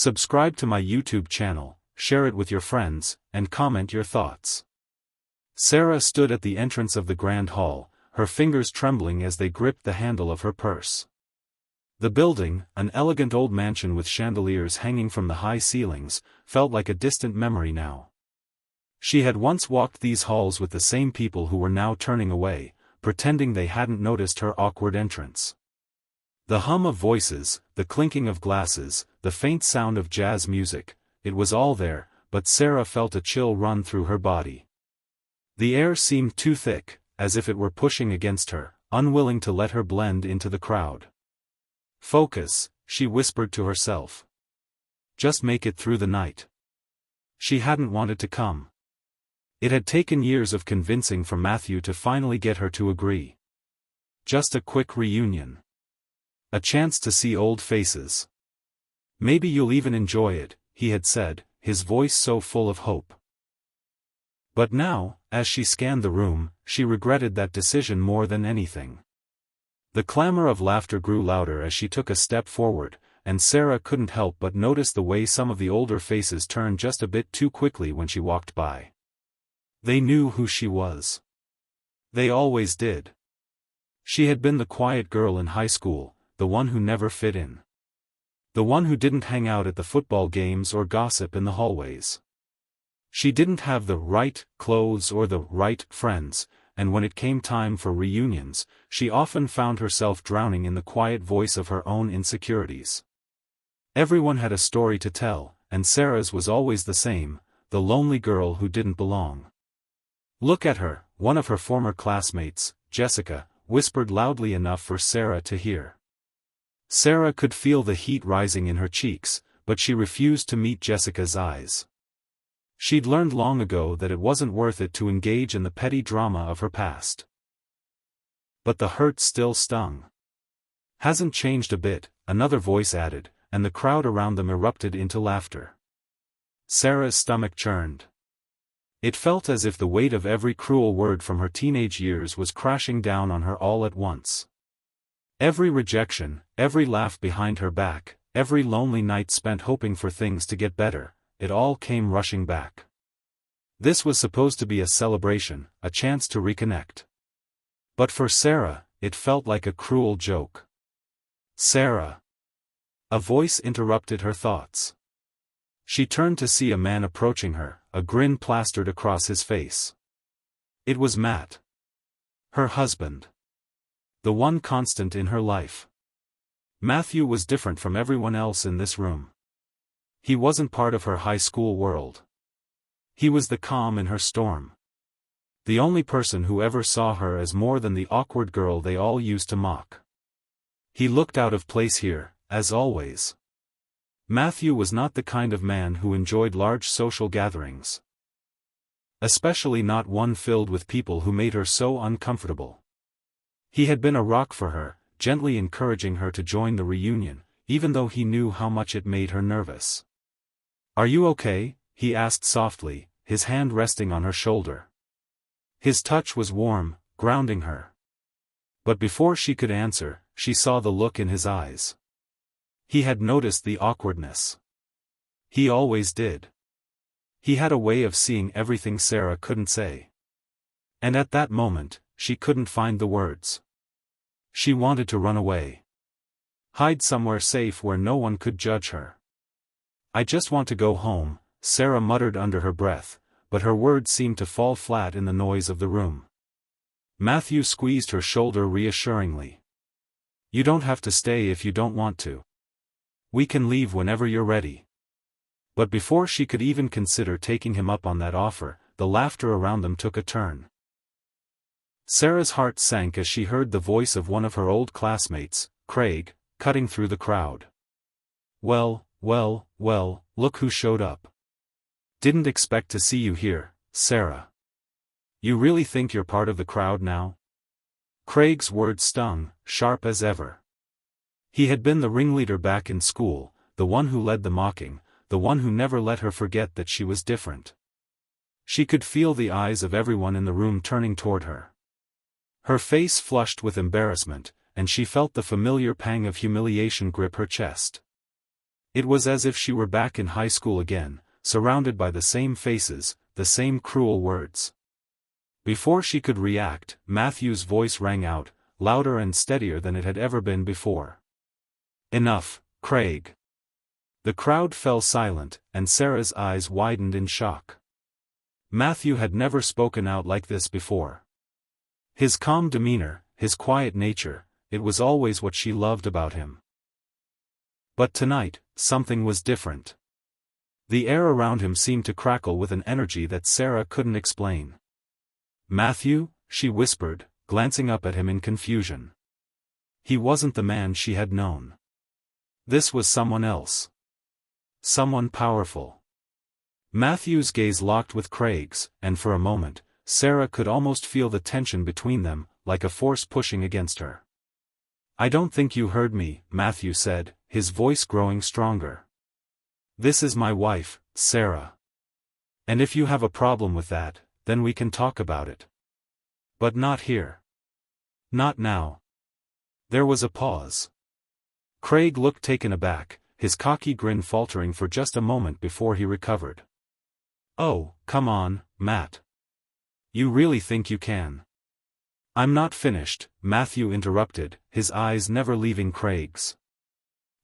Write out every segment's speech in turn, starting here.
Subscribe to my YouTube channel, share it with your friends, and comment your thoughts. Sarah stood at the entrance of the grand hall, her fingers trembling as they gripped the handle of her purse. The building, an elegant old mansion with chandeliers hanging from the high ceilings, felt like a distant memory now. She had once walked these halls with the same people who were now turning away, pretending they hadn't noticed her awkward entrance. The hum of voices, the clinking of glasses, the faint sound of jazz music, it was all there, but Sarah felt a chill run through her body. The air seemed too thick, as if it were pushing against her, unwilling to let her blend into the crowd. "Focus," she whispered to herself. "Just make it through the night." She hadn't wanted to come. It had taken years of convincing from Matthew to finally get her to agree. Just a quick reunion. A chance to see old faces. "Maybe you'll even enjoy it," he had said, his voice so full of hope. But now, as she scanned the room, she regretted that decision more than anything. The clamor of laughter grew louder as she took a step forward, and Sarah couldn't help but notice the way some of the older faces turned just a bit too quickly when she walked by. They knew who she was. They always did. She had been the quiet girl in high school, the one who never fit in. The one who didn't hang out at the football games or gossip in the hallways. She didn't have the right clothes or the right friends, and when it came time for reunions, she often found herself drowning in the quiet voice of her own insecurities. Everyone had a story to tell, and Sarah's was always the same, the lonely girl who didn't belong. "Look at her," one of her former classmates, Jessica, whispered loudly enough for Sarah to hear. Sarah could feel the heat rising in her cheeks, but she refused to meet Jessica's eyes. She'd learned long ago that it wasn't worth it to engage in the petty drama of her past. But the hurt still stung. "Hasn't changed a bit," another voice added, and the crowd around them erupted into laughter. Sarah's stomach churned. It felt as if the weight of every cruel word from her teenage years was crashing down on her all at once. Every rejection, every laugh behind her back, every lonely night spent hoping for things to get better, it all came rushing back. This was supposed to be a celebration, a chance to reconnect. But for Sarah, it felt like a cruel joke. "Sarah!" A voice interrupted her thoughts. She turned to see a man approaching her, a grin plastered across his face. It was Matt. Her husband. The one constant in her life. Matthew was different from everyone else in this room. He wasn't part of her high school world. He was the calm in her storm. The only person who ever saw her as more than the awkward girl they all used to mock. He looked out of place here, as always. Matthew was not the kind of man who enjoyed large social gatherings. Especially not one filled with people who made her so uncomfortable. He had been a rock for her, gently encouraging her to join the reunion, even though he knew how much it made her nervous. "Are you okay?" he asked softly, his hand resting on her shoulder. His touch was warm, grounding her. But before she could answer, she saw the look in his eyes. He had noticed the awkwardness. He always did. He had a way of seeing everything Sarah couldn't say. And at that moment, she couldn't find the words. She wanted to run away. Hide somewhere safe where no one could judge her. "I just want to go home," Sarah muttered under her breath, but her words seemed to fall flat in the noise of the room. Matthew squeezed her shoulder reassuringly. "You don't have to stay if you don't want to. We can leave whenever you're ready." But before she could even consider taking him up on that offer, the laughter around them took a turn. Sarah's heart sank as she heard the voice of one of her old classmates, Craig, cutting through the crowd. Well, look who showed up. Didn't expect to see you here, Sarah. You really think you're part of the crowd now?" Craig's words stung, sharp as ever. He had been the ringleader back in school, the one who led the mocking, the one who never let her forget that she was different. She could feel the eyes of everyone in the room turning toward her. Her face flushed with embarrassment, and she felt the familiar pang of humiliation grip her chest. It was as if she were back in high school again, surrounded by the same faces, the same cruel words. Before she could react, Matthew's voice rang out, louder and steadier than it had ever been before. "Enough, Craig." The crowd fell silent, and Sarah's eyes widened in shock. Matthew had never spoken out like this before. His calm demeanor, his quiet nature, it was always what she loved about him. But tonight, something was different. The air around him seemed to crackle with an energy that Sarah couldn't explain. "Matthew?" she whispered, glancing up at him in confusion. He wasn't the man she had known. This was someone else. Someone powerful. Matthew's gaze locked with Craig's, and for a moment, Sarah could almost feel the tension between them, like a force pushing against her. "I don't think you heard me," Matthew said, his voice growing stronger. "This is my wife, Sarah. And if you have a problem with that, then we can talk about it. But not here. Not now." There was a pause. Craig looked taken aback, his cocky grin faltering for just a moment before he recovered. "Oh, come on, Matt. You really think you can?" "I'm not finished," Matthew interrupted, his eyes never leaving Craig's.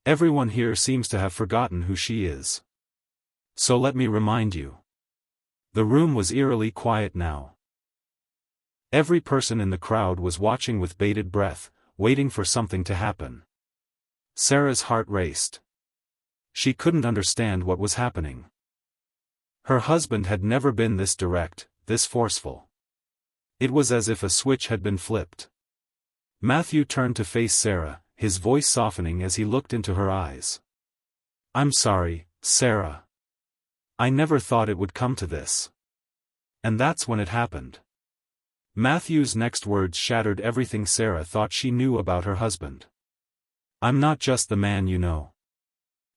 "Everyone here seems to have forgotten who she is. So let me remind you." The room was eerily quiet now. Every person in the crowd was watching with bated breath, waiting for something to happen. Sarah's heart raced. She couldn't understand what was happening. Her husband had never been this direct, this forceful. It was as if a switch had been flipped. Matthew turned to face Sarah, his voice softening as he looked into her eyes. "I'm sorry, Sarah. I never thought it would come to this." And that's when it happened. Matthew's next words shattered everything Sarah thought she knew about her husband. "I'm not just the man you know.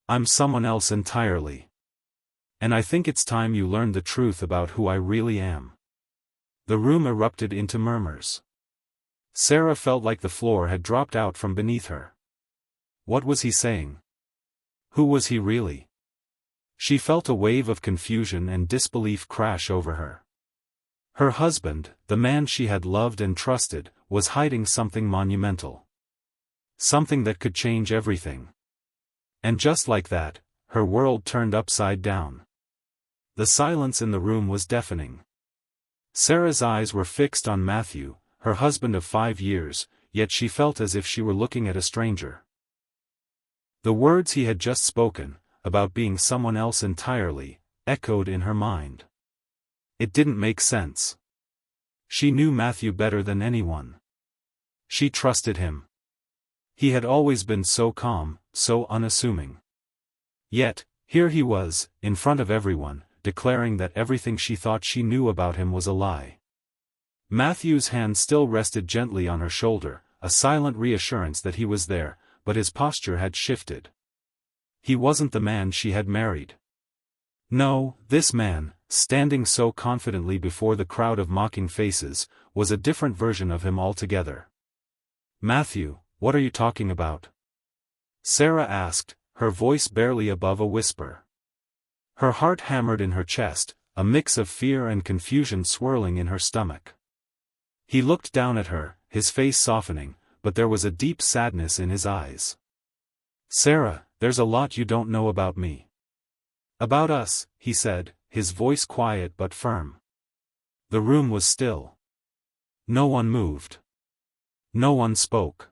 I'm someone else entirely. And I think it's time you learned the truth about who I really am." The room erupted into murmurs. Sarah felt like the floor had dropped out from beneath her. What was he saying? Who was he really? She felt a wave of confusion and disbelief crash over her. Her husband, the man she had loved and trusted, was hiding something monumental. Something that could change everything. And just like that, her world turned upside down. The silence in the room was deafening. Sarah's eyes were fixed on Matthew, her husband of 5 years, yet she felt as if she were looking at a stranger. The words he had just spoken, about being someone else entirely, echoed in her mind. It didn't make sense. She knew Matthew better than anyone. She trusted him. He had always been so calm, so unassuming. Yet, here he was, in front of everyone, declaring that everything she thought she knew about him was a lie. Matthew's hand still rested gently on her shoulder, a silent reassurance that he was there, but his posture had shifted. He wasn't the man she had married. No, this man, standing so confidently before the crowd of mocking faces, was a different version of him altogether. "Matthew, what are you talking about?" Sarah asked, her voice barely above a whisper. Her heart hammered in her chest, a mix of fear and confusion swirling in her stomach. He looked down at her, his face softening, but there was a deep sadness in his eyes. "Sarah, there's a lot you don't know about me." "About us," he said, his voice quiet but firm. The room was still. No one moved. No one spoke.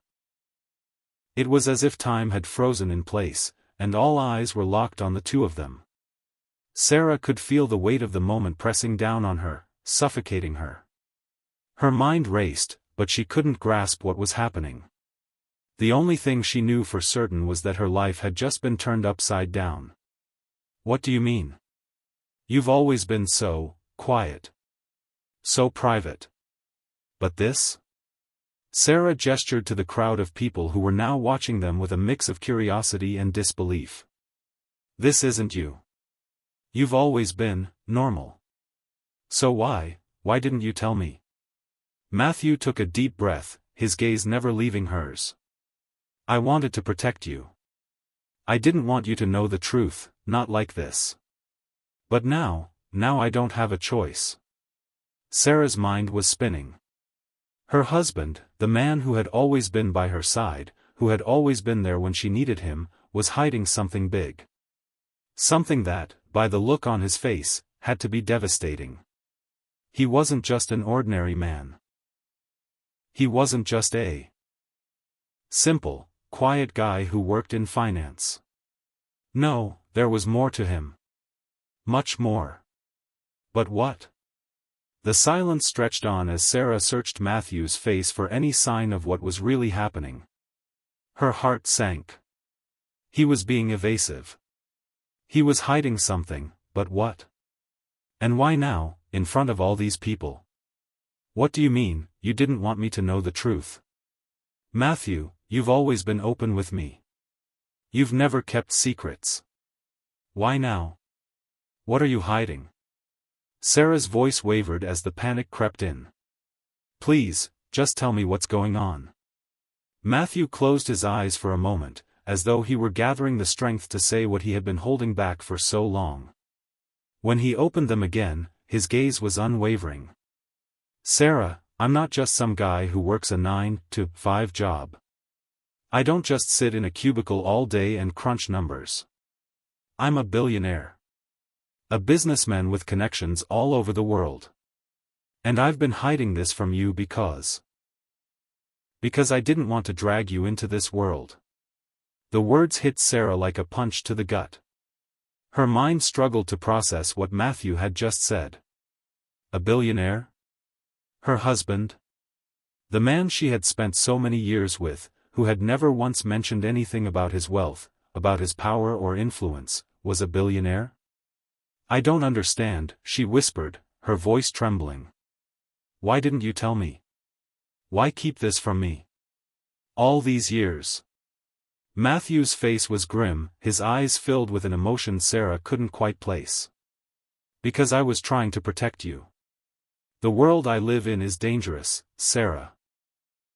It was as if time had frozen in place, and all eyes were locked on the two of them. Sarah could feel the weight of the moment pressing down on her, suffocating her. Her mind raced, but she couldn't grasp what was happening. The only thing she knew for certain was that her life had just been turned upside down. "What do you mean? You've always been so quiet. So private. But this?" Sarah gestured to the crowd of people who were now watching them with a mix of curiosity and disbelief. "This isn't you. You've always been normal. So why didn't you tell me?" Matthew took a deep breath, his gaze never leaving hers. "I wanted to protect you. I didn't want you to know the truth, not like this. But now I don't have a choice. Sarah's mind was spinning. Her husband, the man who had always been by her side, who had always been there when she needed him, was hiding something big. Something that, by the look on his face, had to be devastating. He wasn't just an ordinary man. He wasn't just a simple, quiet guy who worked in finance. No, there was more to him. Much more. But what? The silence stretched on as Sarah searched Matthew's face for any sign of what was really happening. Her heart sank. He was being evasive. He was hiding something, but what? And why now, in front of all these people? What do you mean, you didn't want me to know the truth? Matthew, you've always been open with me. You've never kept secrets. Why now? What are you hiding? Sarah's voice wavered as the panic crept in. Please, just tell me what's going on. Matthew closed his eyes for a moment, as though he were gathering the strength to say what he had been holding back for so long. When he opened them again, his gaze was unwavering. Sarah, I'm not just some guy who works a 9-to-5 job. I don't just sit in a cubicle all day and crunch numbers. I'm a billionaire. A businessman with connections all over the world. And I've been hiding this from you because I didn't want to drag you into this world. The words hit Sarah like a punch to the gut. Her mind struggled to process what Matthew had just said. A billionaire? Her husband? The man she had spent so many years with, who had never once mentioned anything about his wealth, about his power or influence, was a billionaire? I don't understand, she whispered, her voice trembling. Why didn't you tell me? Why keep this from me? All these years. Matthew's face was grim, his eyes filled with an emotion Sarah couldn't quite place. Because I was trying to protect you. The world I live in is dangerous, Sarah.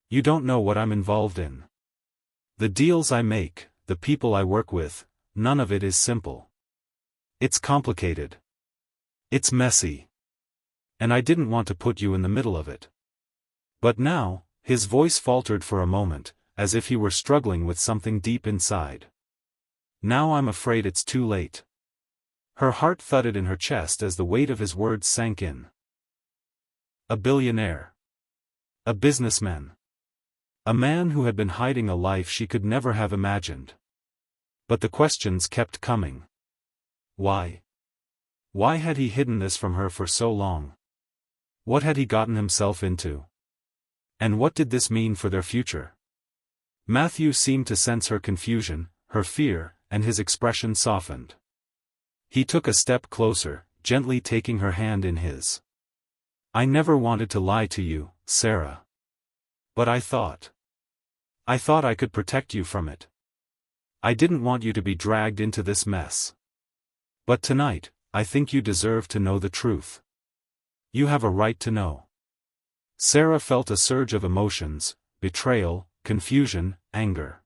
You don't know what I'm involved in. The deals I make, the people I work with, none of it is simple. It's complicated. It's messy. And I didn't want to put you in the middle of it. But now, his voice faltered for a moment, as if he were struggling with something deep inside. Now I'm afraid it's too late. Her heart thudded in her chest as the weight of his words sank in. A billionaire. A businessman. A man who had been hiding a life she could never have imagined. But the questions kept coming. Why? Why had he hidden this from her for so long? What had he gotten himself into? And what did this mean for their future? Matthew seemed to sense her confusion, her fear, and his expression softened. He took a step closer, gently taking her hand in his. I never wanted to lie to you, Sarah. But I thought I could protect you from it. I didn't want you to be dragged into this mess. But tonight, I think you deserve to know the truth. You have a right to know. Sarah felt a surge of emotions, betrayal, confusion, anger.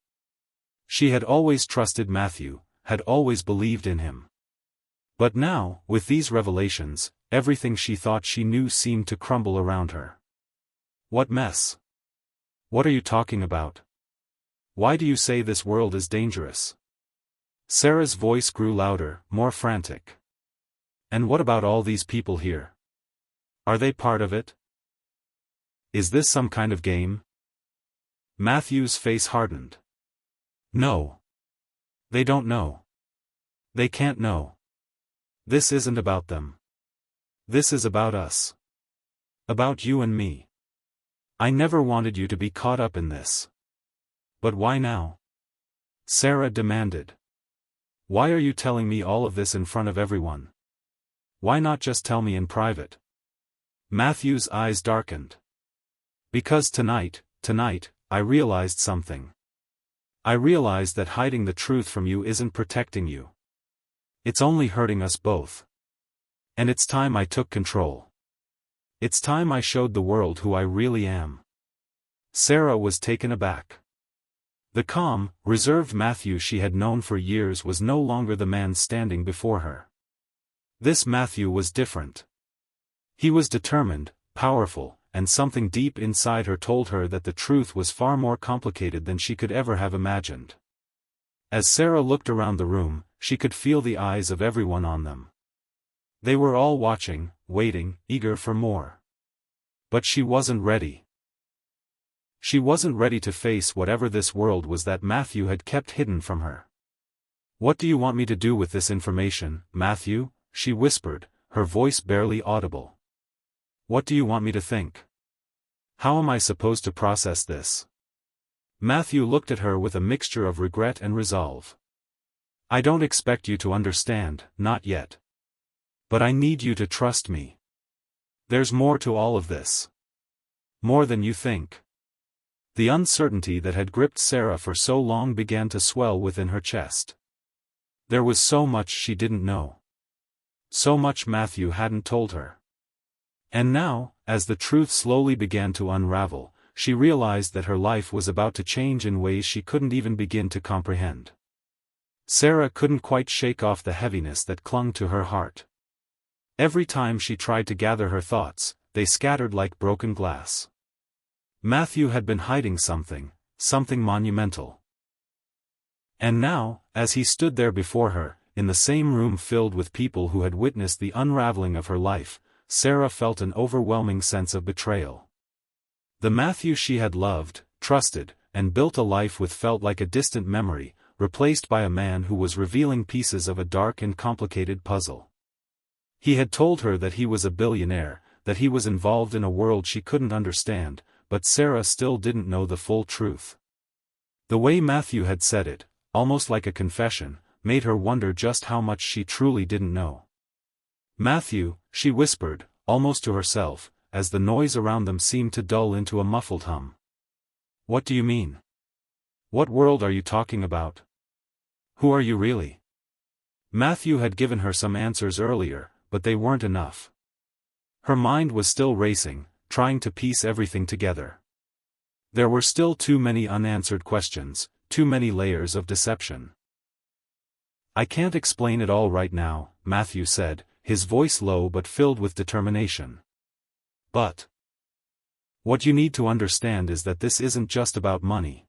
She had always trusted Matthew, had always believed in him. But now, with these revelations, everything she thought she knew seemed to crumble around her. What mess? What are you talking about? Why do you say this world is dangerous? Sarah's voice grew louder, more frantic. And what about all these people here? Are they part of it? Is this some kind of game? Matthew's face hardened. No. They don't know. They can't know. This isn't about them. This is about us. About you and me. I never wanted you to be caught up in this. But why now? Sarah demanded. Why are you telling me all of this in front of everyone? Why not just tell me in private? Matthew's eyes darkened. Because tonight, I realized something. I realized that hiding the truth from you isn't protecting you. It's only hurting us both. And it's time I took control. It's time I showed the world who I really am. Sarah was taken aback. The calm, reserved Matthew she had known for years was no longer the man standing before her. This Matthew was different. He was determined, powerful, and something deep inside her told her that the truth was far more complicated than she could ever have imagined. As Sarah looked around the room, she could feel the eyes of everyone on them. They were all watching, waiting, eager for more. But she wasn't ready. She wasn't ready to face whatever this world was that Matthew had kept hidden from her. "What do you want me to do with this information, Matthew?" she whispered, her voice barely audible. "What do you want me to think? How am I supposed to process this?" Matthew looked at her with a mixture of regret and resolve. "I don't expect you to understand, not yet. But I need you to trust me. There's more to all of this. More than you think." The uncertainty that had gripped Sarah for so long began to swell within her chest. There was so much she didn't know. So much Matthew hadn't told her. And now, as the truth slowly began to unravel, she realized that her life was about to change in ways she couldn't even begin to comprehend. Sarah couldn't quite shake off the heaviness that clung to her heart. Every time she tried to gather her thoughts, they scattered like broken glass. Matthew had been hiding something monumental. And now, as he stood there before her, in the same room filled with people who had witnessed the unraveling of her life, Sarah felt an overwhelming sense of betrayal. The Matthew she had loved, trusted, and built a life with felt like a distant memory, replaced by a man who was revealing pieces of a dark and complicated puzzle. He had told her that he was a billionaire, that he was involved in a world she couldn't understand, but Sarah still didn't know the full truth. The way Matthew had said it, almost like a confession, made her wonder just how much she truly didn't know. "Matthew," she whispered, almost to herself, as the noise around them seemed to dull into a muffled hum. "What do you mean? What world are you talking about? Who are you really?" Matthew had given her some answers earlier, but they weren't enough. Her mind was still racing, trying to piece everything together. There were still too many unanswered questions, too many layers of deception. "I can't explain it all right now," Matthew said, his voice low but filled with determination. "But what you need to understand is that this isn't just about money.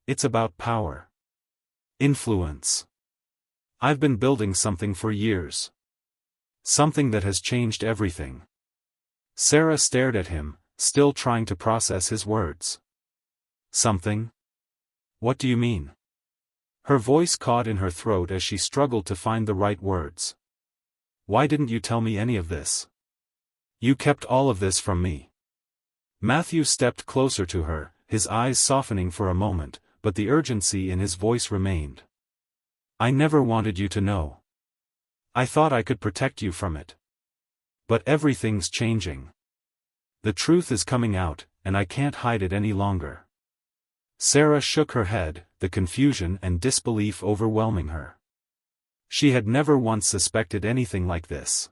It's about power. Influence. I've been building something for years. Something that has changed everything." Sarah stared at him, still trying to process his words. "Something? What do you mean?" Her voice caught in her throat as she struggled to find the right words. "Why didn't you tell me any of this? You kept all of this from me." Matthew stepped closer to her, his eyes softening for a moment, but the urgency in his voice remained. "I never wanted you to know. I thought I could protect you from it. But everything's changing. The truth is coming out, and I can't hide it any longer." Sarah shook her head, the confusion and disbelief overwhelming her. She had never once suspected anything like this.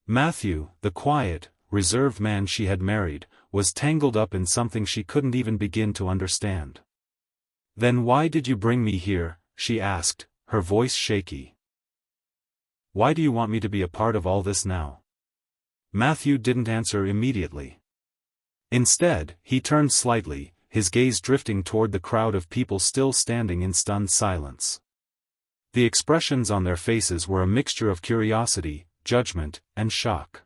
Matthew, the quiet, reserved man she had married, was tangled up in something she couldn't even begin to understand. "Then why did you bring me here?" she asked, her voice shaky. "Why do you want me to be a part of all this now?" Matthew didn't answer immediately. Instead, he turned slightly, his gaze drifting toward the crowd of people still standing in stunned silence. The expressions on their faces were a mixture of curiosity, judgment, and shock.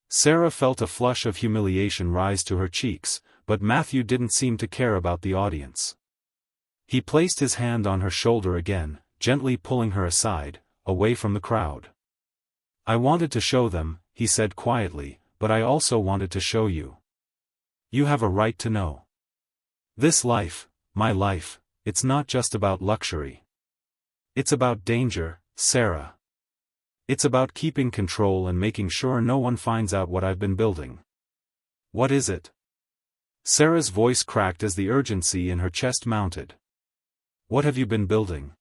Sarah felt a flush of humiliation rise to her cheeks, but Matthew didn't seem to care about the audience. He placed his hand on her shoulder again, gently pulling her aside, away from the crowd. "I wanted to show them," he said quietly, "but I also wanted to show you. You have a right to know. This life, my life, it's not just about luxury. It's about danger, Sarah. It's about keeping control and making sure no one finds out what I've been building." "What is it?" Sarah's voice cracked as the urgency in her chest mounted. "What have you been building?"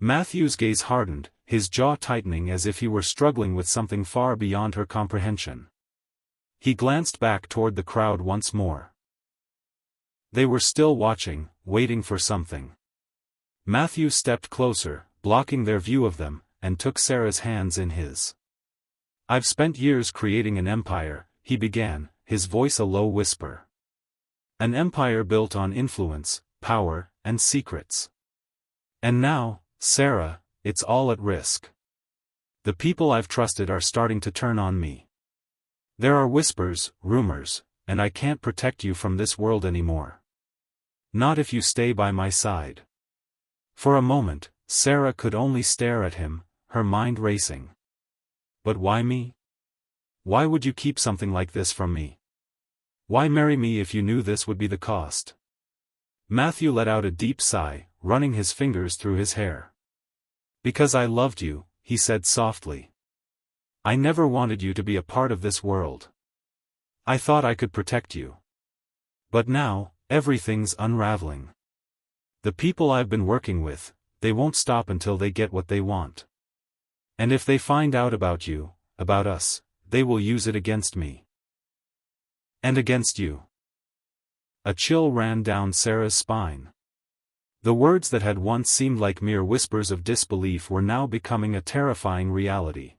Matthew's gaze hardened, his jaw tightening as if he were struggling with something far beyond her comprehension. He glanced back toward the crowd once more. They were still watching, waiting for something. Matthew stepped closer, blocking their view of them, and took Sarah's hands in his. "I've spent years creating an empire," he began, his voice a low whisper. "An empire built on influence, power, and secrets. And now, Sarah, it's all at risk. The people I've trusted are starting to turn on me. There are whispers, rumors, and I can't protect you from this world anymore. Not if you stay by my side." For a moment, Sarah could only stare at him, her mind racing. "But why me? Why would you keep something like this from me? Why marry me if you knew this would be the cost?" Matthew let out a deep sigh, running his fingers through his hair. "Because I loved you," he said softly. "I never wanted you to be a part of this world. I thought I could protect you. But now, everything's unraveling. The people I've been working with, they won't stop until they get what they want. And if they find out about you, about us, they will use it against me. And against you." A chill ran down Sarah's spine. The words that had once seemed like mere whispers of disbelief were now becoming a terrifying reality.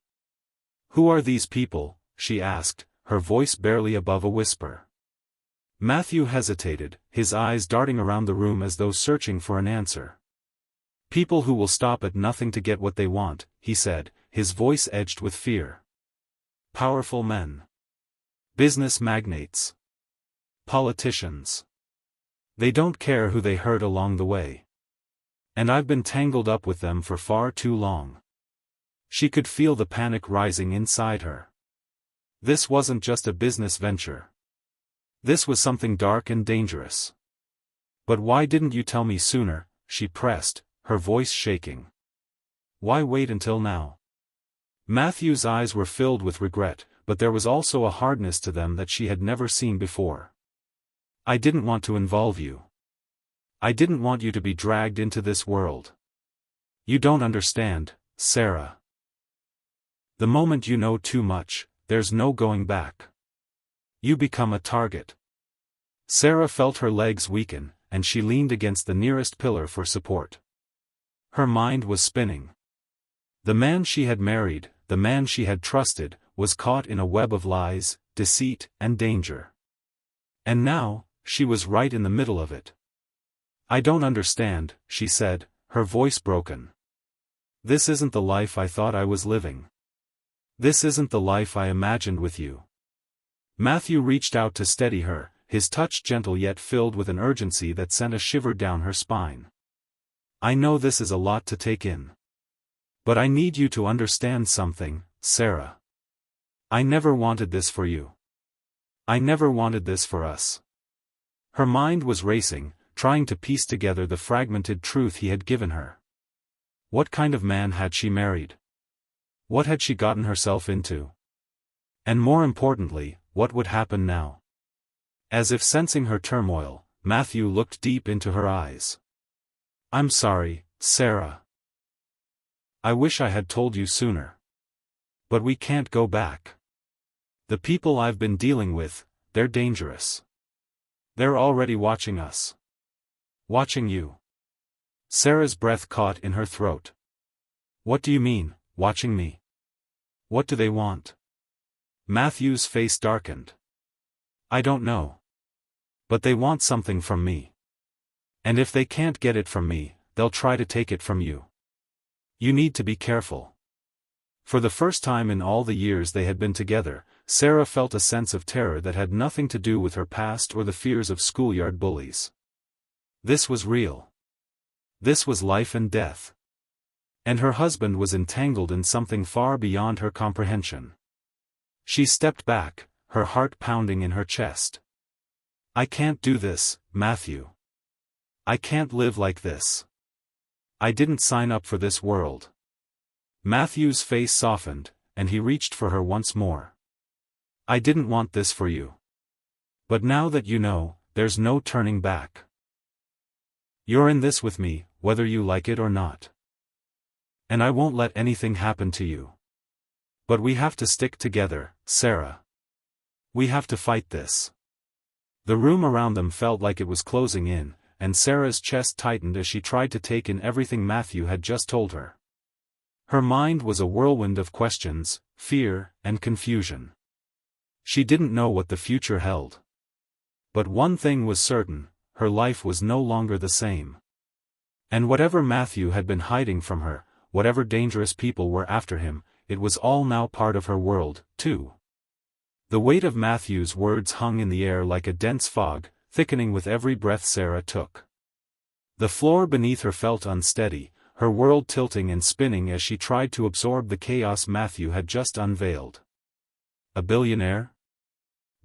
"Who are these people?" she asked, her voice barely above a whisper. Matthew hesitated, his eyes darting around the room as though searching for an answer. "People who will stop at nothing to get what they want," he said, his voice edged with fear. "Powerful men. Business magnates. Politicians. They don't care who they hurt along the way. And I've been tangled up with them for far too long." She could feel the panic rising inside her. This wasn't just a business venture. This was something dark and dangerous. "But why didn't you tell me sooner?" she pressed, her voice shaking. "Why wait until now?" Matthew's eyes were filled with regret, but there was also a hardness to them that she had never seen before. "I didn't want to involve you. I didn't want you to be dragged into this world. You don't understand, Sarah. The moment you know too much, there's no going back. You become a target." Sarah felt her legs weaken, and she leaned against the nearest pillar for support. Her mind was spinning. The man she had married, the man she had trusted, was caught in a web of lies, deceit, and danger. And now, she was right in the middle of it. "I don't understand," she said, her voice broken. "This isn't the life I thought I was living. This isn't the life I imagined with you." Matthew reached out to steady her, his touch gentle yet filled with an urgency that sent a shiver down her spine. "I know this is a lot to take in. But I need you to understand something, Sarah. I never wanted this for you. I never wanted this for us." Her mind was racing, trying to piece together the fragmented truth he had given her. What kind of man had she married? What had she gotten herself into? And more importantly, what would happen now? As if sensing her turmoil, Matthew looked deep into her eyes. "I'm sorry, Sarah. I wish I had told you sooner. But we can't go back. The people I've been dealing with, they're dangerous. They're already watching us. Watching you." Sarah's breath caught in her throat. "What do you mean, watching me? What do they want?" Matthew's face darkened. "I don't know. But they want something from me. And if they can't get it from me, they'll try to take it from you. You need to be careful." For the first time in all the years they had been together, Sarah felt a sense of terror that had nothing to do with her past or the fears of schoolyard bullies. This was real. This was life and death. And her husband was entangled in something far beyond her comprehension. She stepped back, her heart pounding in her chest. "I can't do this, Matthew. I can't live like this. I didn't sign up for this world." Matthew's face softened, and he reached for her once more. "I didn't want this for you. But now that you know, there's no turning back. You're in this with me, whether you like it or not. And I won't let anything happen to you. But we have to stick together, Sarah. We have to fight this. The room around them felt like it was closing in, and Sarah's chest tightened as she tried to take in everything Matthew had just told her. Her mind was a whirlwind of questions, fear, and confusion. She didn't know what the future held. But one thing was certain, her life was no longer the same. And whatever Matthew had been hiding from her, whatever dangerous people were after him, it was all now part of her world, too. The weight of Matthew's words hung in the air like a dense fog, thickening with every breath Sarah took. The floor beneath her felt unsteady, her world tilting and spinning as she tried to absorb the chaos Matthew had just unveiled. A billionaire?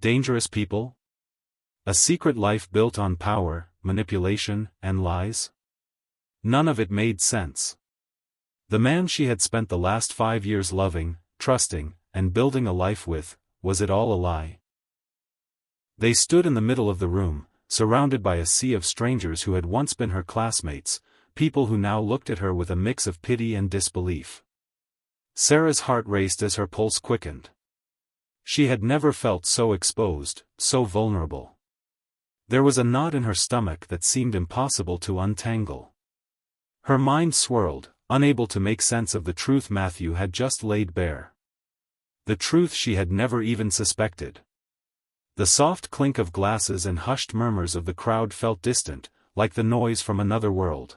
Dangerous people? A secret life built on power, manipulation, and lies? None of it made sense. The man she had spent the last 5 years loving, trusting, and building a life with, was it all a lie? They stood in the middle of the room, surrounded by a sea of strangers who had once been her classmates, people who now looked at her with a mix of pity and disbelief. Sarah's heart raced as her pulse quickened. She had never felt so exposed, so vulnerable. There was a knot in her stomach that seemed impossible to untangle. Her mind swirled, unable to make sense of the truth Matthew had just laid bare. The truth she had never even suspected. The soft clink of glasses and hushed murmurs of the crowd felt distant, like the noise from another world.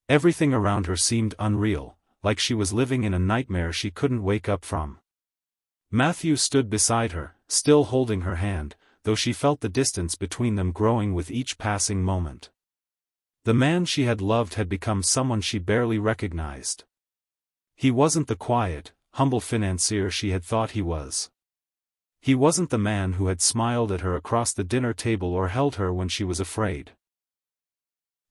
Everything around her seemed unreal, like she was living in a nightmare she couldn't wake up from. Matthew stood beside her, still holding her hand, though she felt the distance between them growing with each passing moment. The man she had loved had become someone she barely recognized. He wasn't the quiet, humble financier she had thought he was. He wasn't the man who had smiled at her across the dinner table or held her when she was afraid.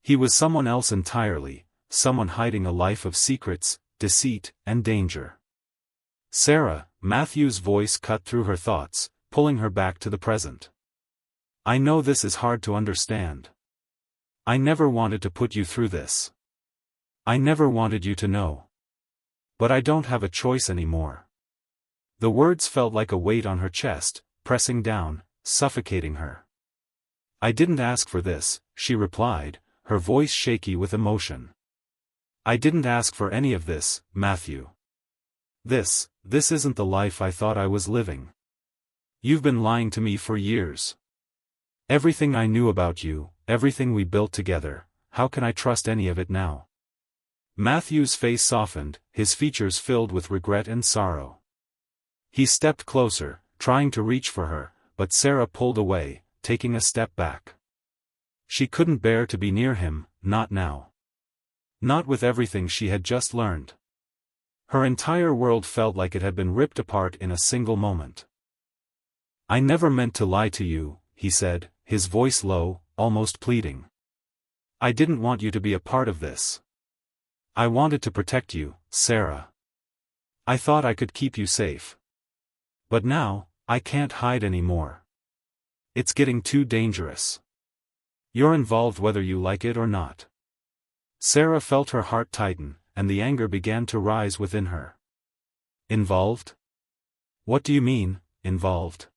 He was someone else entirely, someone hiding a life of secrets, deceit, and danger. Sarah, Matthew's voice cut through her thoughts, pulling her back to the present. I know this is hard to understand. I never wanted to put you through this. I never wanted you to know. But I don't have a choice anymore. The words felt like a weight on her chest, pressing down, suffocating her. I didn't ask for this, she replied, her voice shaky with emotion. I didn't ask for any of this, Matthew. This isn't the life I thought I was living. You've been lying to me for years. Everything I knew about you, everything we built together, how can I trust any of it now? Matthew's face softened, his features filled with regret and sorrow. He stepped closer, trying to reach for her, but Sarah pulled away, taking a step back. She couldn't bear to be near him, not now. Not with everything she had just learned. Her entire world felt like it had been ripped apart in a single moment. I never meant to lie to you, he said, his voice low, almost pleading. I didn't want you to be a part of this. I wanted to protect you, Sarah. I thought I could keep you safe. But now, I can't hide anymore. It's getting too dangerous. You're involved whether you like it or not. Sarah felt her heart tighten, and the anger began to rise within her. Involved? What do you mean, involved?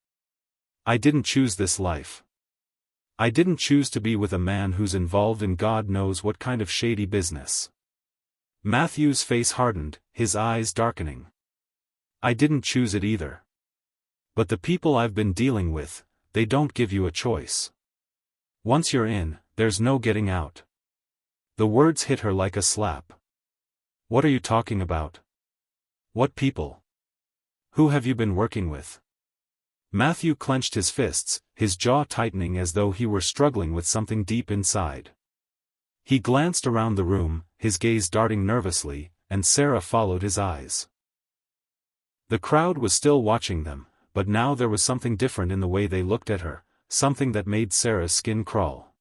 I didn't choose this life. I didn't choose to be with a man who's involved in God knows what kind of shady business. Matthew's face hardened, his eyes darkening. I didn't choose it either. But the people I've been dealing with, they don't give you a choice. Once you're in, there's no getting out. The words hit her like a slap. What are you talking about? What people? Who have you been working with? Matthew clenched his fists, his jaw tightening as though he were struggling with something deep inside. He glanced around the room, his gaze darting nervously, and Sarah followed his eyes. The crowd was still watching them, but now there was something different in the way they looked at her, something that made Sarah's skin crawl.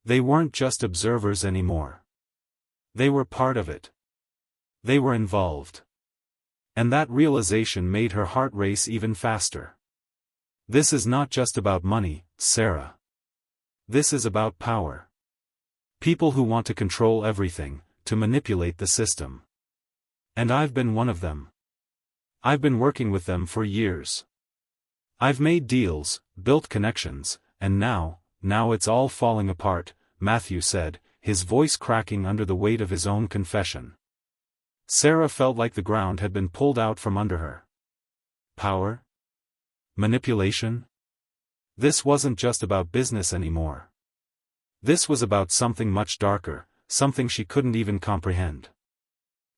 They weren't just observers anymore. They were part of it. They were involved. And that realization made her heart race even faster. This is not just about money, Sarah. This is about power. People who want to control everything, to manipulate the system. And I've been one of them. I've been working with them for years. I've made deals, built connections, and now it's all falling apart," Matthew said, his voice cracking under the weight of his own confession. Sarah felt like the ground had been pulled out from under her. Power? Manipulation? This wasn't just about business anymore. This was about something much darker, something she couldn't even comprehend.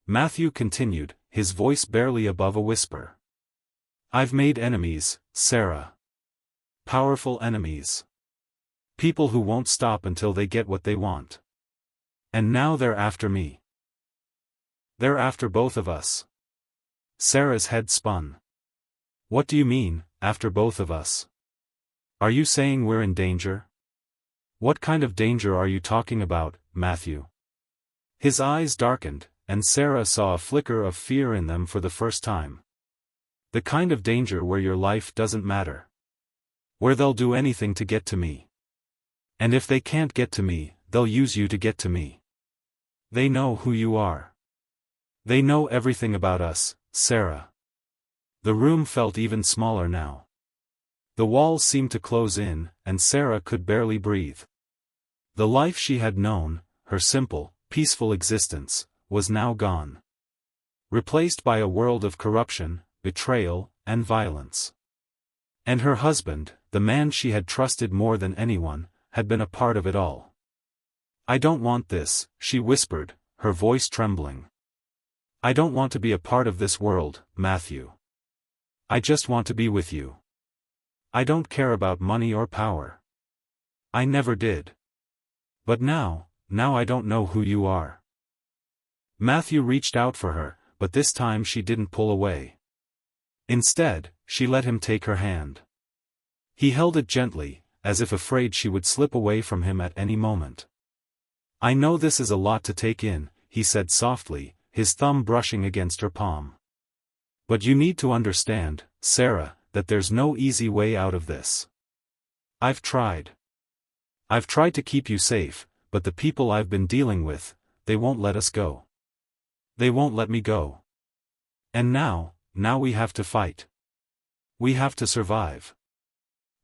Matthew continued, his voice barely above a whisper. "I've made enemies, Sarah. Powerful enemies. People who won't stop until they get what they want. And now they're after me. They're after both of us." Sarah's head spun. "What do you mean, after both of us? Are you saying we're in danger? What kind of danger are you talking about, Matthew?" His eyes darkened, and Sarah saw a flicker of fear in them for the first time. "The kind of danger where your life doesn't matter. Where they'll do anything to get to me. And if they can't get to me, they'll use you to get to me. They know who you are. They know everything about us, Sarah." The room felt even smaller now. The walls seemed to close in, and Sarah could barely breathe. The life she had known, her simple, peaceful existence, was now gone. Replaced by a world of corruption, betrayal, and violence. And her husband, the man she had trusted more than anyone, had been a part of it all. "I don't want this," she whispered, her voice trembling. "I don't want to be a part of this world, Matthew. I just want to be with you. I don't care about money or power. I never did. But now I don't know who you are." Matthew reached out for her, but this time she didn't pull away. Instead, she let him take her hand. He held it gently, as if afraid she would slip away from him at any moment. "I know this is a lot to take in," he said softly, his thumb brushing against her palm. "But you need to understand, Sarah, that there's no easy way out of this. I've tried. I've tried to keep you safe, but the people I've been dealing with, they won't let us go. They won't let me go. And now we have to fight. We have to survive."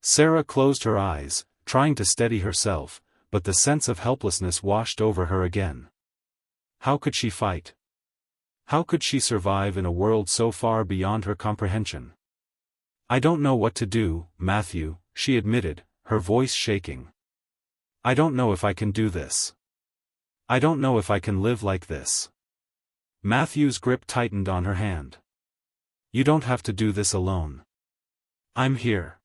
Sarah closed her eyes, trying to steady herself, but the sense of helplessness washed over her again. How could she fight? How could she survive in a world so far beyond her comprehension? "I don't know what to do, Matthew," she admitted, her voice shaking. "I don't know if I can do this. I don't know if I can live like this." Matthew's grip tightened on her hand. "You don't have to do this alone. I'm here.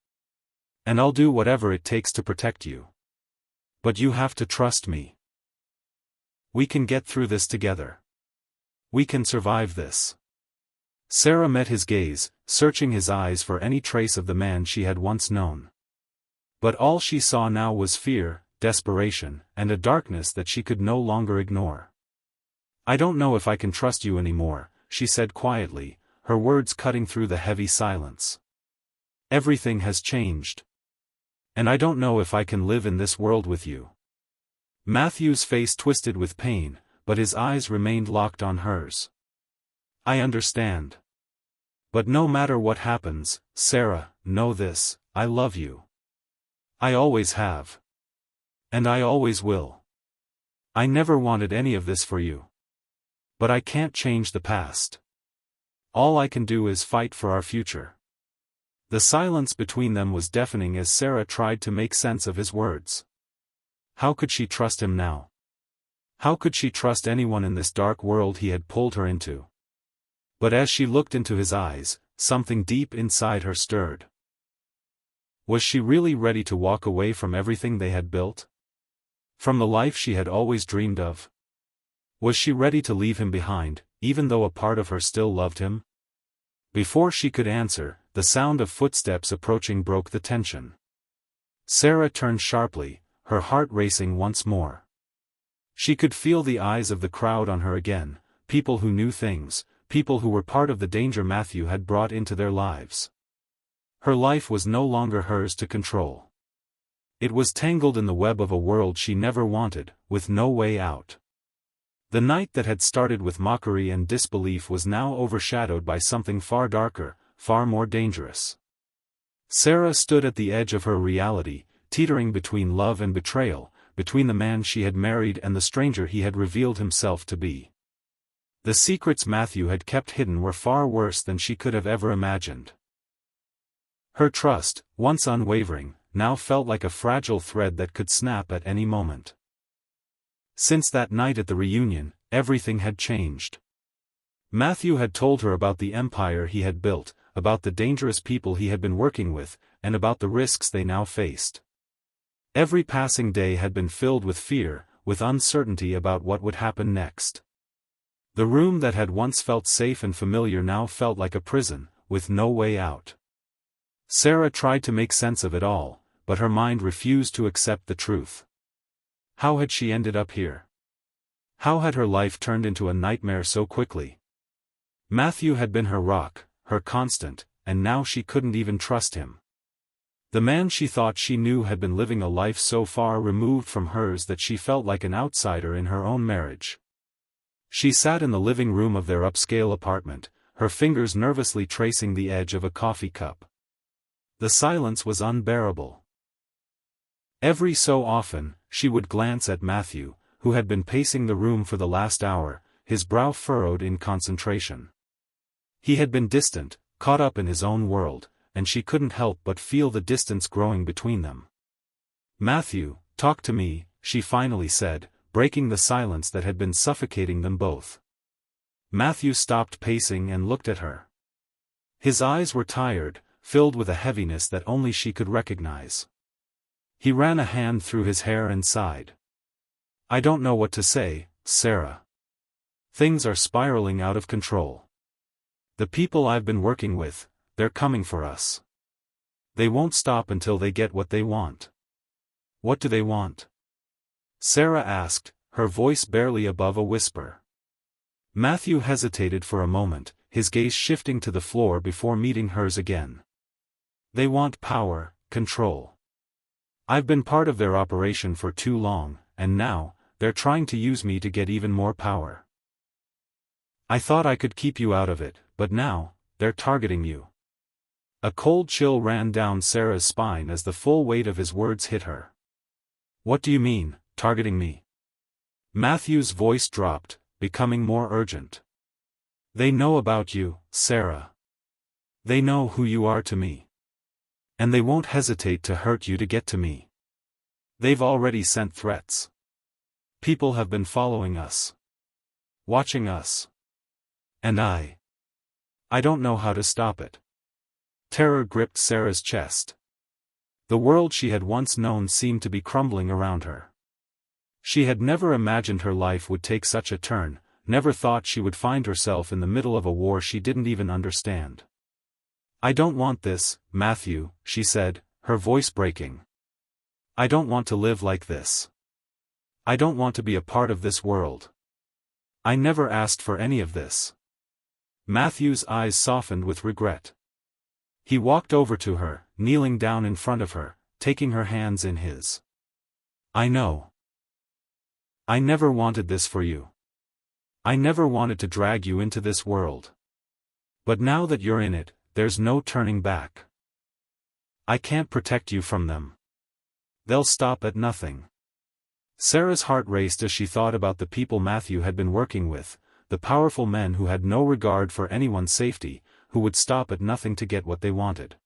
And I'll do whatever it takes to protect you. But you have to trust me. We can get through this together. We can survive this." Sarah met his gaze, searching his eyes for any trace of the man she had once known. But all she saw now was fear, desperation, and a darkness that she could no longer ignore. "I don't know if I can trust you anymore," she said quietly, her words cutting through the heavy silence. "Everything has changed. And I don't know if I can live in this world with you." Matthew's face twisted with pain, but his eyes remained locked on hers. "I understand. But no matter what happens, Sarah, know this, I love you. I always have. And I always will. I never wanted any of this for you. But I can't change the past. All I can do is fight for our future." The silence between them was deafening as Sarah tried to make sense of his words. How could she trust him now? How could she trust anyone in this dark world he had pulled her into? But as she looked into his eyes, something deep inside her stirred. Was she really ready to walk away from everything they had built? From the life she had always dreamed of? Was she ready to leave him behind, even though a part of her still loved him? Before she could answer, the sound of footsteps approaching broke the tension. Sarah turned sharply, her heart racing once more. She could feel the eyes of the crowd on her again, people who knew things, people who were part of the danger Matthew had brought into their lives. Her life was no longer hers to control. It was tangled in the web of a world she never wanted, with no way out. The night that had started with mockery and disbelief was now overshadowed by something far darker, far more dangerous. Sarah stood at the edge of her reality, teetering between love and betrayal, between the man she had married and the stranger he had revealed himself to be. The secrets Matthew had kept hidden were far worse than she could have ever imagined. Her trust, once unwavering, now felt like a fragile thread that could snap at any moment. Since that night at the reunion, everything had changed. Matthew had told her about the empire he had built, about the dangerous people he had been working with, and about the risks they now faced. Every passing day had been filled with fear, with uncertainty about what would happen next. The room that had once felt safe and familiar now felt like a prison, with no way out. Sarah tried to make sense of it all, but her mind refused to accept the truth. How had she ended up here? How had her life turned into a nightmare so quickly? Matthew had been her rock, her constant, and now she couldn't even trust him. The man she thought she knew had been living a life so far removed from hers that she felt like an outsider in her own marriage. She sat in the living room of their upscale apartment, her fingers nervously tracing the edge of a coffee cup. The silence was unbearable. Every so often, she would glance at Matthew, who had been pacing the room for the last hour, his brow furrowed in concentration. He had been distant, caught up in his own world, and she couldn't help but feel the distance growing between them. "Matthew, talk to me," she finally said, breaking the silence that had been suffocating them both. Matthew stopped pacing and looked at her. His eyes were tired, filled with a heaviness that only she could recognize. He ran a hand through his hair and sighed. "I don't know what to say, Sarah. Things are spiraling out of control. The people I've been working with, they're coming for us. They won't stop until they get what they want." "What do they want?" Sarah asked, her voice barely above a whisper. Matthew hesitated for a moment, his gaze shifting to the floor before meeting hers again. "They want power, control. I've been part of their operation for too long, and now, they're trying to use me to get even more power. I thought I could keep you out of it, but now, they're targeting you." A cold chill ran down Sarah's spine as the full weight of his words hit her. "What do you mean, targeting me?" Matthew's voice dropped, becoming more urgent. "They know about you, Sarah. They know who you are to me. And they won't hesitate to hurt you to get to me. They've already sent threats. People have been following us. Watching us. And I don't know how to stop it." Terror gripped Sarah's chest. The world she had once known seemed to be crumbling around her. She had never imagined her life would take such a turn, never thought she would find herself in the middle of a war she didn't even understand. "I don't want this, Matthew," she said, her voice breaking. "I don't want to live like this. I don't want to be a part of this world. I never asked for any of this." Matthew's eyes softened with regret. He walked over to her, kneeling down in front of her, taking her hands in his. "I know. I never wanted this for you. I never wanted to drag you into this world. But now that you're in it, there's no turning back. I can't protect you from them. They'll stop at nothing." Sarah's heart raced as she thought about the people Matthew had been working with, the powerful men who had no regard for anyone's safety, who would stop at nothing to get what they wanted.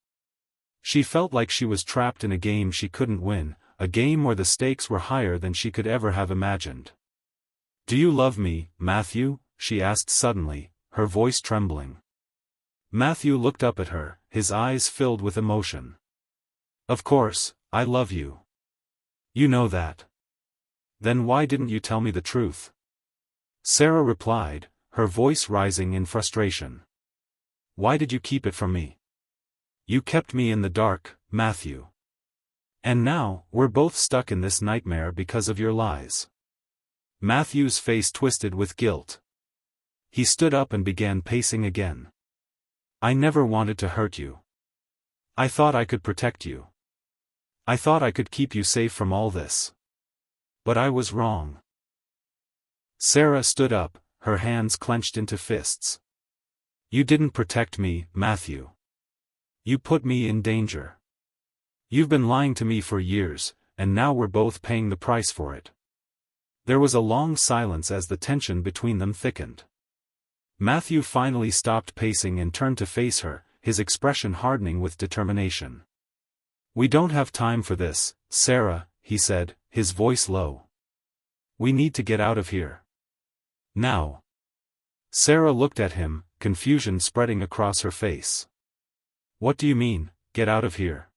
She felt like she was trapped in a game she couldn't win, a game where the stakes were higher than she could ever have imagined. "Do you love me, Matthew?" she asked suddenly, her voice trembling. Matthew looked up at her, his eyes filled with emotion. "Of course, I love you. You know that. Then why didn't you tell me the truth?" Sarah replied, her voice rising in frustration. "Why did you keep it from me? You kept me in the dark, Matthew. And now, we're both stuck in this nightmare because of your lies." Matthew's face twisted with guilt. He stood up and began pacing again. "I never wanted to hurt you. I thought I could protect you. I thought I could keep you safe from all this. But I was wrong." Sarah stood up, her hands clenched into fists. "You didn't protect me, Matthew. You put me in danger. You've been lying to me for years, and now we're both paying the price for it. There was a long silence as the tension between them thickened. Matthew finally stopped pacing and turned to face her, his expression hardening with determination. We don't have time for this, Sarah, he said, his voice low. We need to get out of here. Now. Sarah looked at him, confusion spreading across her face. What do you mean, get out of here?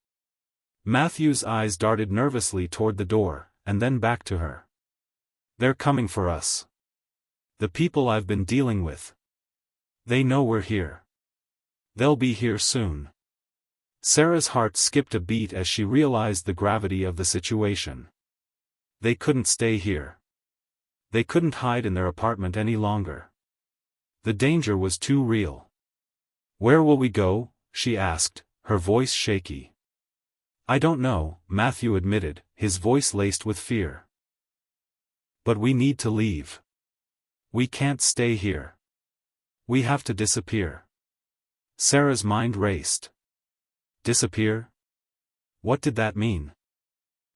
Matthew's eyes darted nervously toward the door, and then back to her. They're coming for us. The people I've been dealing with. They know we're here. They'll be here soon. Sarah's heart skipped a beat as she realized the gravity of the situation. They couldn't stay here. They couldn't hide in their apartment any longer. The danger was too real. Where will we go? She asked, her voice shaky. I don't know, Matthew admitted, his voice laced with fear. But we need to leave. We can't stay here. We have to disappear. Sarah's mind raced. Disappear? What did that mean?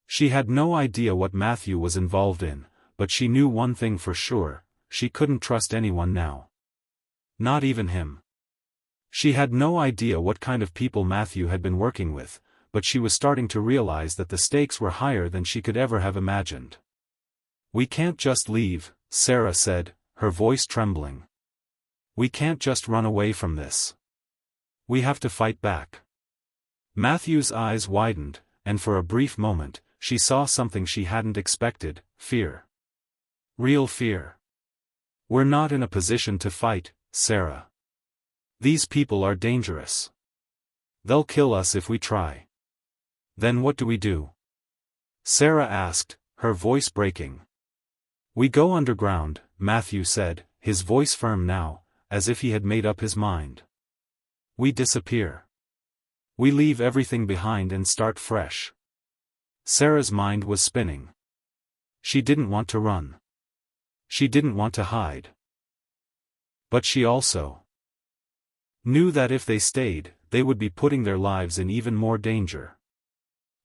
She had no idea what Matthew was involved in, but she knew one thing for sure, she couldn't trust anyone now. Not even him. She had no idea what kind of people Matthew had been working with, but she was starting to realize that the stakes were higher than she could ever have imagined. We can't just leave, Sarah said, her voice trembling. We can't just run away from this. We have to fight back. Matthew's eyes widened, and for a brief moment, she saw something she hadn't expected, fear. Real fear. We're not in a position to fight, Sarah. These people are dangerous. They'll kill us if we try. Then what do we do? Sarah asked, her voice breaking. We go underground, Matthew said, his voice firm now, as if he had made up his mind. We disappear. We leave everything behind and start fresh. Sarah's mind was spinning. She didn't want to run. She didn't want to hide. But she also knew that if they stayed, they would be putting their lives in even more danger.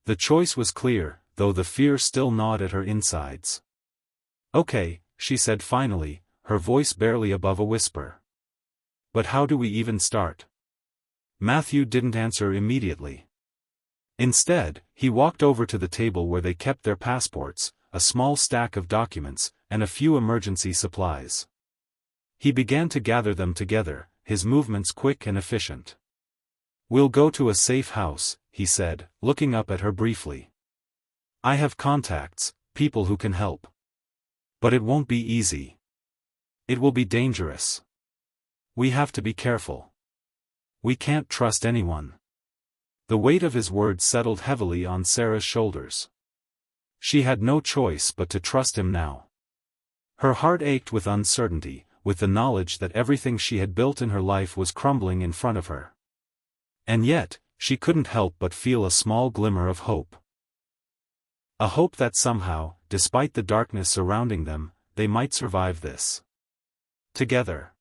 The choice was clear, though the fear still gnawed at her insides. Okay, she said finally, her voice barely above a whisper. But how do we even start? Matthew didn't answer immediately. Instead, he walked over to the table where they kept their passports, a small stack of documents, and a few emergency supplies. He began to gather them together, his movements quick and efficient. We'll go to a safe house, he said, looking up at her briefly. I have contacts, people who can help. But it won't be easy. It will be dangerous. We have to be careful. We can't trust anyone. The weight of his words settled heavily on Sarah's shoulders. She had no choice but to trust him now. Her heart ached with uncertainty, with the knowledge that everything she had built in her life was crumbling in front of her. And yet, she couldn't help but feel a small glimmer of hope. A hope that somehow, despite the darkness surrounding them, they might survive this. Together.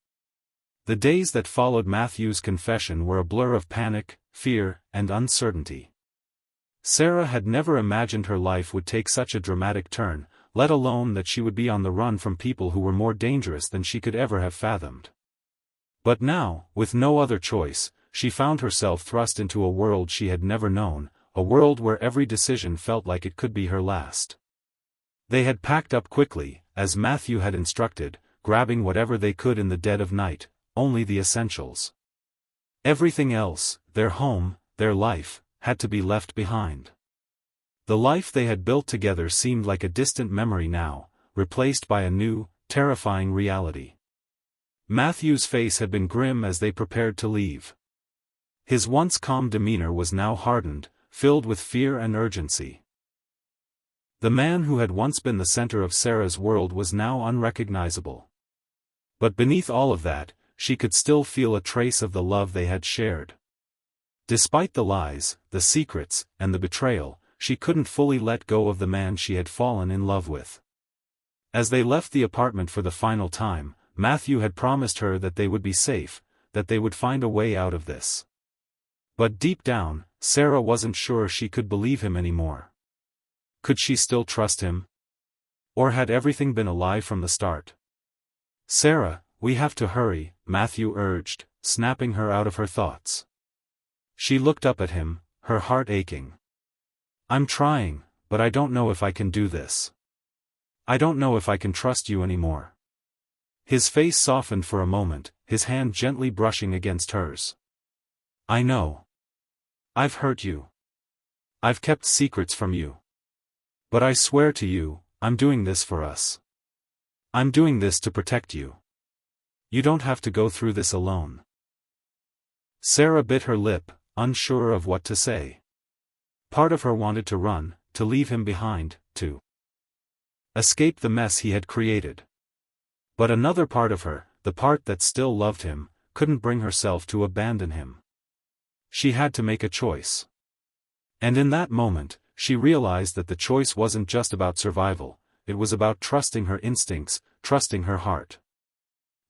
The days that followed Matthew's confession were a blur of panic, fear, and uncertainty. Sarah had never imagined her life would take such a dramatic turn, let alone that she would be on the run from people who were more dangerous than she could ever have fathomed. But now, with no other choice, she found herself thrust into a world she had never known, a world where every decision felt like it could be her last. They had packed up quickly, as Matthew had instructed, grabbing whatever they could in the dead of night, only the essentials. Everything else, their home, their life, had to be left behind. The life they had built together seemed like a distant memory now, replaced by a new, terrifying reality. Matthew's face had been grim as they prepared to leave. His once calm demeanor was now hardened, filled with fear and urgency. The man who had once been the center of Sarah's world was now unrecognizable. But beneath all of that, she could still feel a trace of the love they had shared. Despite the lies, the secrets, and the betrayal, she couldn't fully let go of the man she had fallen in love with. As they left the apartment for the final time, Matthew had promised her that they would be safe, that they would find a way out of this. But deep down, Sarah wasn't sure she could believe him anymore. Could she still trust him? Or had everything been a lie from the start? "Sarah, we have to hurry," Matthew urged, snapping her out of her thoughts. She looked up at him, her heart aching. "I'm trying, but I don't know if I can do this. I don't know if I can trust you anymore." His face softened for a moment, his hand gently brushing against hers. "I know. I've hurt you. I've kept secrets from you. But I swear to you, I'm doing this for us. I'm doing this to protect you. You don't have to go through this alone." Sarah bit her lip, unsure of what to say. Part of her wanted to run, to leave him behind, to escape the mess he had created. But another part of her, the part that still loved him, couldn't bring herself to abandon him. She had to make a choice. And in that moment, she realized that the choice wasn't just about survival, it was about trusting her instincts, trusting her heart.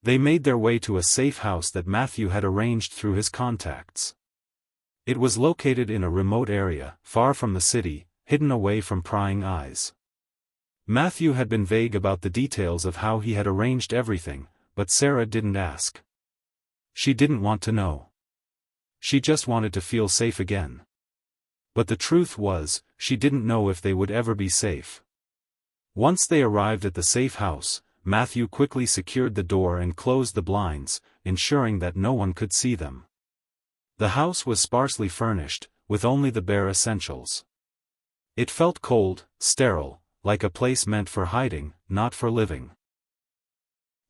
They made their way to a safe house that Matthew had arranged through his contacts. It was located in a remote area, far from the city, hidden away from prying eyes. Matthew had been vague about the details of how he had arranged everything, but Sarah didn't ask. She didn't want to know. She just wanted to feel safe again. But the truth was, she didn't know if they would ever be safe. Once they arrived at the safe house, Matthew quickly secured the door and closed the blinds, ensuring that no one could see them. The house was sparsely furnished, with only the bare essentials. It felt cold, sterile, like a place meant for hiding, not for living.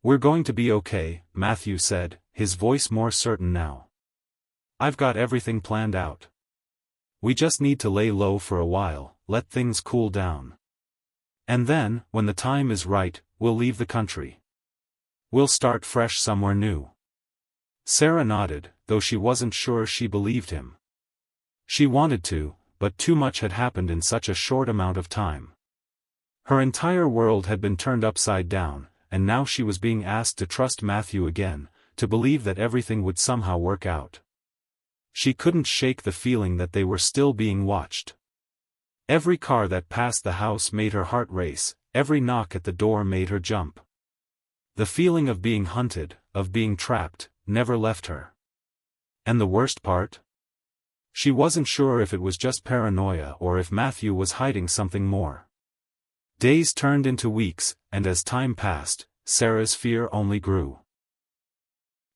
"We're going to be okay," Matthew said, his voice more certain now. "I've got everything planned out. We just need to lay low for a while, let things cool down. And then, when the time is right, we'll leave the country. We'll start fresh somewhere new." Sarah nodded, though she wasn't sure she believed him. She wanted to, but too much had happened in such a short amount of time. Her entire world had been turned upside down, and now she was being asked to trust Matthew again, to believe that everything would somehow work out. She couldn't shake the feeling that they were still being watched. Every car that passed the house made her heart race, every knock at the door made her jump. The feeling of being hunted, of being trapped, never left her. And the worst part? She wasn't sure if it was just paranoia or if Matthew was hiding something more. Days turned into weeks, and as time passed, Sarah's fear only grew.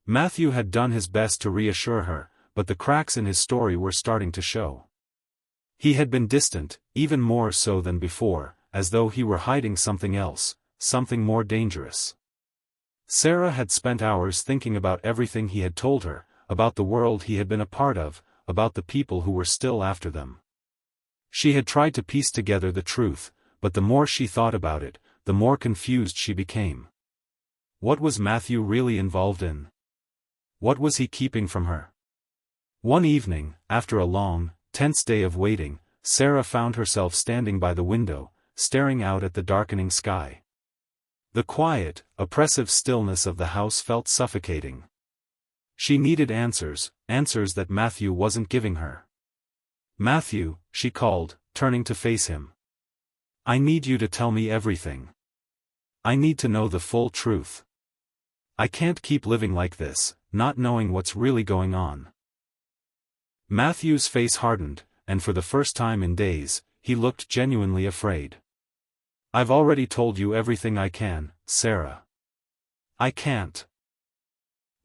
Matthew had done his best to reassure her, but the cracks in his story were starting to show. He had been distant, even more so than before, as though he were hiding something else, something more dangerous. Sarah had spent hours thinking about everything he had told her, about the world he had been a part of, about the people who were still after them. She had tried to piece together the truth, but the more she thought about it, the more confused she became. What was Matthew really involved in? What was he keeping from her? One evening, after a long, tense day of waiting, Sarah found herself standing by the window, staring out at the darkening sky. The quiet, oppressive stillness of the house felt suffocating. She needed answers, answers that Matthew wasn't giving her. "Matthew," she called, turning to face him. "I need you to tell me everything. I need to know the full truth. I can't keep living like this, not knowing what's really going on." Matthew's face hardened, and for the first time in days, he looked genuinely afraid. "I've already told you everything I can, Sarah. I can't."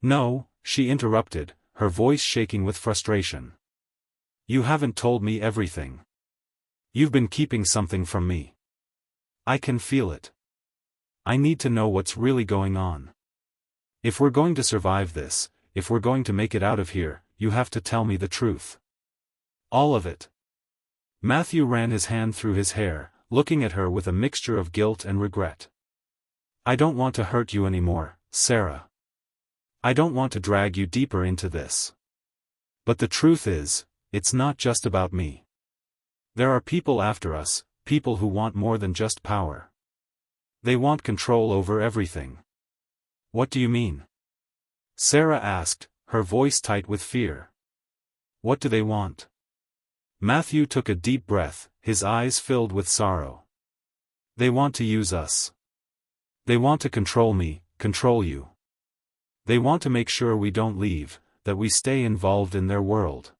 "No," she interrupted, her voice shaking with frustration. "You haven't told me everything. You've been keeping something from me. I can feel it. I need to know what's really going on. If we're going to survive this, if we're going to make it out of here, you have to tell me the truth. All of it." Matthew ran his hand through his hair, looking at her with a mixture of guilt and regret. "I don't want to hurt you anymore, Sarah. I don't want to drag you deeper into this. But the truth is, it's not just about me. There are people after us, people who want more than just power. They want control over everything." "What do you mean?" Sarah asked, her voice tight with fear. What do they want? Matthew took a deep breath, his eyes filled with sorrow. They want to use us. They want to control me, control you. They want to make sure we don't leave, that we stay involved in their world.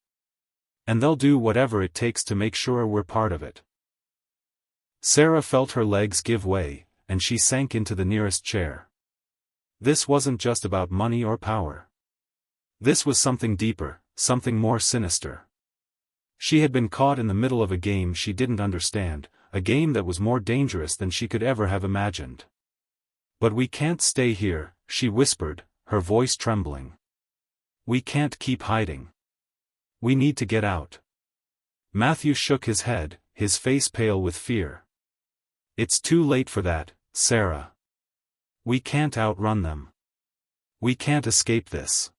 And they'll do whatever it takes to make sure we're part of it. Sarah felt her legs give way, and she sank into the nearest chair. This wasn't just about money or power. This was something deeper, something more sinister. She had been caught in the middle of a game she didn't understand, a game that was more dangerous than she could ever have imagined. But we can't stay here, she whispered, her voice trembling. We can't keep hiding. We need to get out. Matthew shook his head, his face pale with fear. It's too late for that, Sarah. We can't outrun them. We can't escape this.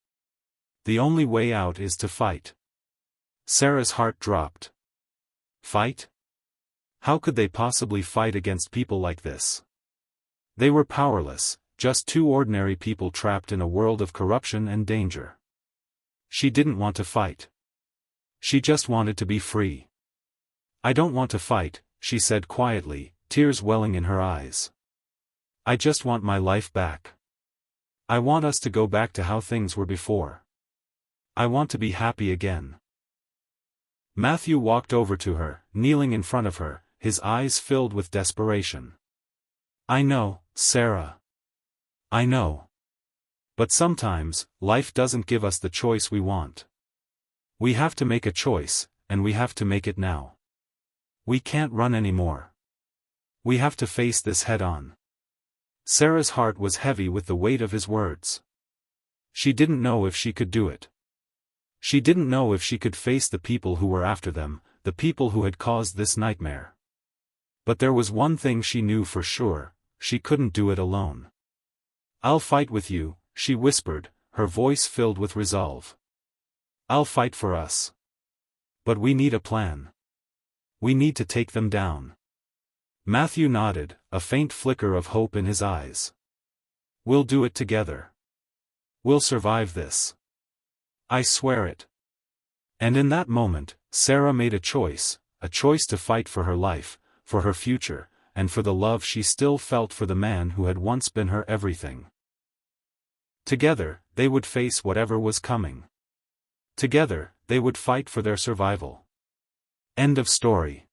The only way out is to fight. Sarah's heart dropped. Fight? How could they possibly fight against people like this? They were powerless, just two ordinary people trapped in a world of corruption and danger. She didn't want to fight. She just wanted to be free. I don't want to fight, she said quietly, tears welling in her eyes. I just want my life back. I want us to go back to how things were before. I want to be happy again. Matthew walked over to her, kneeling in front of her, his eyes filled with desperation. I know, Sarah. I know. But sometimes, life doesn't give us the choice we want. We have to make a choice, and we have to make it now. We can't run anymore. We have to face this head-on. Sarah's heart was heavy with the weight of his words. She didn't know if she could do it. She didn't know if she could face the people who were after them, the people who had caused this nightmare. But there was one thing she knew for sure, she couldn't do it alone. I'll fight with you, she whispered, her voice filled with resolve. I'll fight for us. But we need a plan. We need to take them down. Matthew nodded, a faint flicker of hope in his eyes. We'll do it together. We'll survive this. I swear it. And in that moment, Sarah made a choice to fight for her life, for her future, and for the love she still felt for the man who had once been her everything. Together, they would face whatever was coming. Together, they would fight for their survival. End of story.